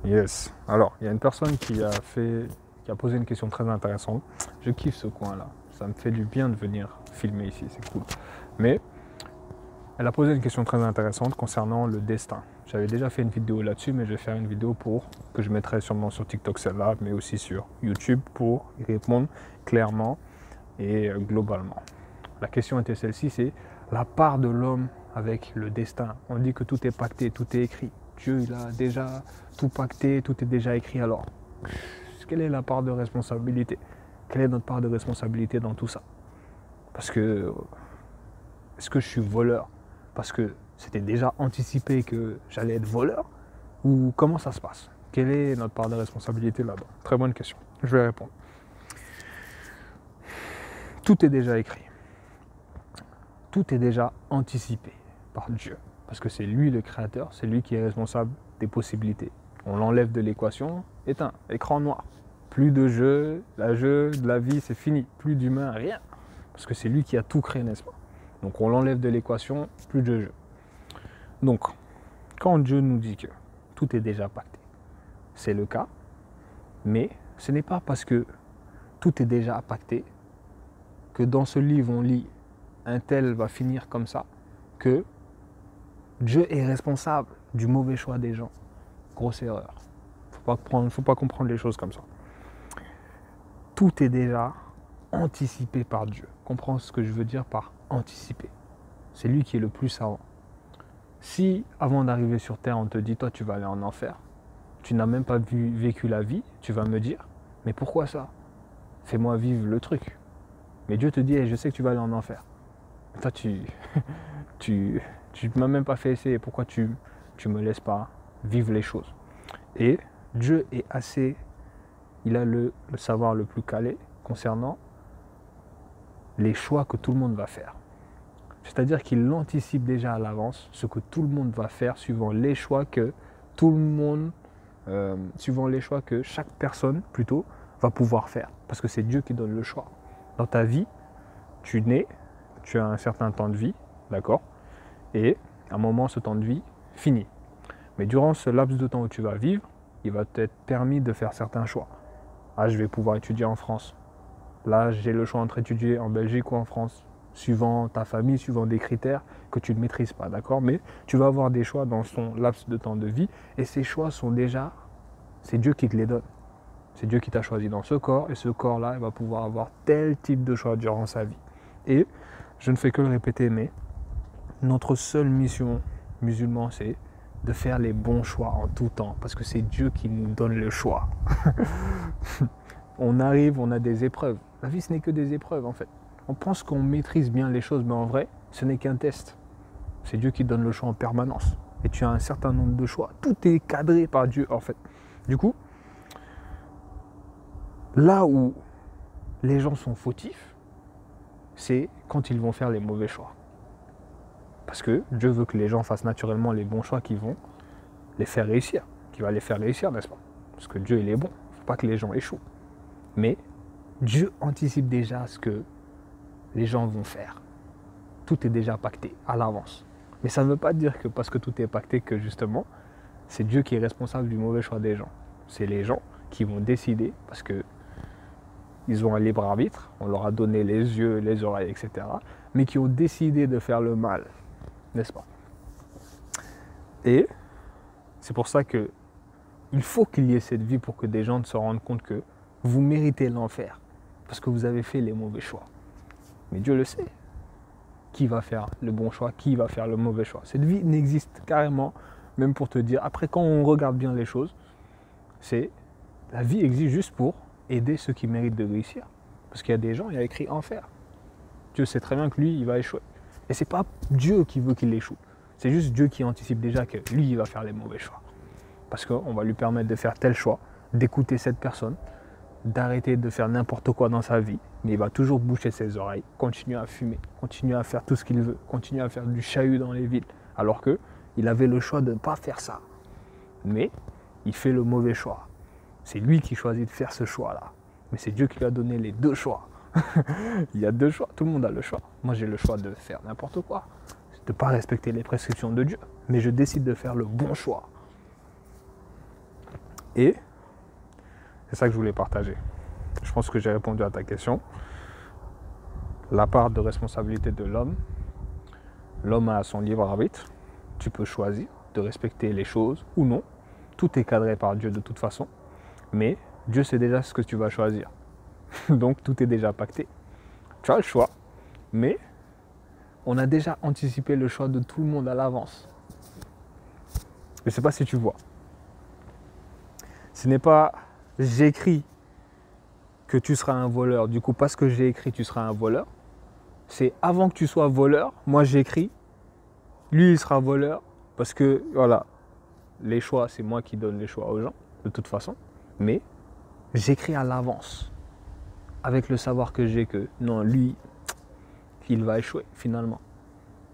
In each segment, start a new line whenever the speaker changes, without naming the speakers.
Yes. Alors, il y a une personne qui a posé une question très intéressante. Je kiffe ce coin-là. Ça me fait du bien de venir filmer ici, c'est cool. Mais elle a posé une question très intéressante concernant le destin. J'avais déjà fait une vidéo là-dessus, mais je vais faire une vidéo que je mettrai sûrement sur TikTok celle-là, mais aussi sur YouTube pour y répondre clairement et globalement. La question était celle-ci, c'est la part de l'homme avec le destin. On dit que tout est pacté, tout est écrit. Dieu, il a déjà tout pacté, tout est déjà écrit. Alors, quelle est la part de responsabilité? Quelle est notre part de responsabilité dans tout ça? Parce que, est-ce que je suis voleur parce que c'était déjà anticipé que j'allais être voleur? Ou comment ça se passe? Quelle est notre part de responsabilité là-dedans? Très bonne question. Je vais répondre. Tout est déjà écrit. Tout est déjà anticipé par Dieu. Parce que c'est lui le créateur, c'est lui qui est responsable des possibilités. On l'enlève de l'équation, éteint, écran noir. Plus de jeu, de la vie, c'est fini. Plus d'humain, rien. Parce que c'est lui qui a tout créé, n'est-ce pas? Donc on l'enlève de l'équation, plus de jeu. Donc, quand Dieu nous dit que tout est déjà pacté, c'est le cas, mais ce n'est pas parce que tout est déjà pacté que dans ce livre on lit un tel va finir comme ça, que Dieu est responsable du mauvais choix des gens. Grosse erreur. Faut pas comprendre les choses comme ça. Tout est déjà anticipé par Dieu. Comprends ce que je veux dire par anticiper. C'est lui qui est le plus savant. Si avant d'arriver sur terre on te dit toi tu vas aller en enfer, tu n'as même pas vécu la vie, tu vas me dire mais pourquoi ça? Fais-moi vivre le truc. Mais Dieu te dit hey, je sais que tu vas aller en enfer. Toi tu m'as même pas fait essayer, pourquoi tu me laisses pas vivre les choses? Et Dieu est il a le savoir le plus calé concernant les choix que tout le monde va faire. C'est-à-dire qu'il anticipe déjà à l'avance ce que tout le monde va faire suivant les choix que suivant les choix que chaque personne plutôt va pouvoir faire. Parce que c'est Dieu qui donne le choix. Dans ta vie, tu nais, tu as un certain temps de vie, d'accord? Et à un moment, ce temps de vie finit. Mais durant ce laps de temps où tu vas vivre, il va t'être permis de faire certains choix. Ah, je vais pouvoir étudier en France. Là, j'ai le choix entre étudier en Belgique ou en France, suivant ta famille, suivant des critères que tu ne maîtrises pas, d'accord? Mais tu vas avoir des choix dans son laps de temps de vie, et ces choix sont déjà, c'est Dieu qui te les donne. C'est Dieu qui t'a choisi dans ce corps, et ce corps-là, il va pouvoir avoir tel type de choix durant sa vie. Et je ne fais que le répéter, mais notre seule mission musulman, c'est de faire les bons choix en tout temps, parce que c'est Dieu qui nous donne le choix. On arrive, on a des épreuves. La vie, ce n'est que des épreuves, en fait. On pense qu'on maîtrise bien les choses, mais en vrai, ce n'est qu'un test. C'est Dieu qui donne le choix en permanence. Et tu as un certain nombre de choix. Tout est cadré par Dieu, en fait. Du coup, là où les gens sont fautifs, c'est quand ils vont faire les mauvais choix. Parce que Dieu veut que les gens fassent naturellement les bons choix qui vont les faire réussir. Qui va les faire réussir, n'est-ce pas? Parce que Dieu, il est bon. Il ne faut pas que les gens échouent. Mais Dieu anticipe déjà ce que les gens vont faire. Tout est déjà pacté à l'avance. Mais ça ne veut pas dire que parce que tout est pacté que justement, c'est Dieu qui est responsable du mauvais choix des gens. C'est les gens qui vont décider parce que ils ont un libre arbitre, on leur a donné les yeux, les oreilles, etc. Mais qui ont décidé de faire le mal, n'est-ce pas? Et c'est pour ça que il faut qu'il y ait cette vie pour que des gens se rendent compte que vous méritez l'enfer parce que vous avez fait les mauvais choix. Mais Dieu le sait. Qui va faire le bon choix, qui va faire le mauvais choix. Cette vie n'existe carrément, même pour te dire, après quand on regarde bien les choses, la vie existe juste pour aider ceux qui méritent de réussir. Parce qu'il y a des gens, il y a écrit enfer. Dieu sait très bien que lui, il va échouer. Et c'est pas Dieu qui veut qu'il échoue. C'est juste Dieu qui anticipe déjà que lui, il va faire les mauvais choix. Parce qu'on va lui permettre de faire tel choix, d'écouter cette personne, d'arrêter de faire n'importe quoi dans sa vie, mais il va toujours boucher ses oreilles, continuer à fumer, continuer à faire tout ce qu'il veut, continuer à faire du chahut dans les villes, alors qu'il avait le choix de ne pas faire ça. Mais il fait le mauvais choix. C'est lui qui choisit de faire ce choix-là. Mais c'est Dieu qui lui a donné les deux choix. Il y a deux choix, tout le monde a le choix. Moi j'ai le choix de faire n'importe quoi, de ne pas respecter les prescriptions de Dieu, mais je décide de faire le bon choix. Et c'est ça que je voulais partager. Je pense que j'ai répondu à ta question. La part de responsabilité de l'homme. L'homme a son libre arbitre. Tu peux choisir de respecter les choses ou non. Tout est cadré par Dieu de toute façon. Mais Dieu sait déjà ce que tu vas choisir. Donc tout est déjà pacté. Tu as le choix. Mais on a déjà anticipé le choix de tout le monde à l'avance. Je ne sais pas si tu vois. Ce n'est pas j'écris que tu seras un voleur. Du coup, parce que j'ai écrit, tu seras un voleur. C'est avant que tu sois voleur, moi j'écris, lui il sera voleur. Parce que voilà, les choix, c'est moi qui donne les choix aux gens, de toute façon. Mais j'écris à l'avance. Avec le savoir que j'ai que non, lui, il va échouer finalement.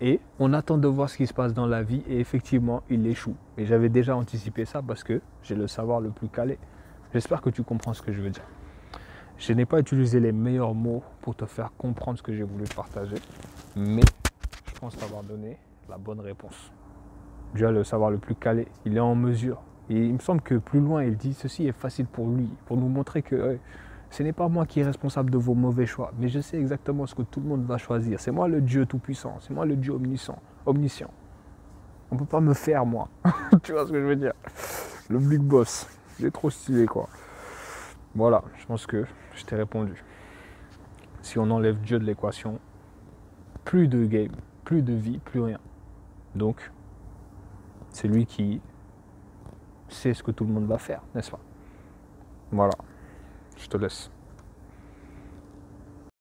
Et on attend de voir ce qui se passe dans la vie et effectivement, il échoue. Et j'avais déjà anticipé ça parce que j'ai le savoir le plus calé. J'espère que tu comprends ce que je veux dire. Je n'ai pas utilisé les meilleurs mots pour te faire comprendre ce que j'ai voulu te partager, mais je pense t'avoir donné la bonne réponse. Dieu a le savoir le plus calé, il est en mesure. Et il me semble que plus loin, il dit ceci est facile pour lui, pour nous montrer que ce n'est pas moi qui est responsable de vos mauvais choix, mais je sais exactement ce que tout le monde va choisir. C'est moi le Dieu tout-puissant, c'est moi le Dieu omniscient. On ne peut pas me faire, moi. Tu vois ce que je veux dire? Le big boss, il est trop stylé, quoi. Voilà, je pense que je t'ai répondu. Si on enlève Dieu de l'équation, plus de game, plus de vie, plus rien. Donc, c'est lui qui sait ce que tout le monde va faire, n'est-ce pas? Voilà, je te laisse.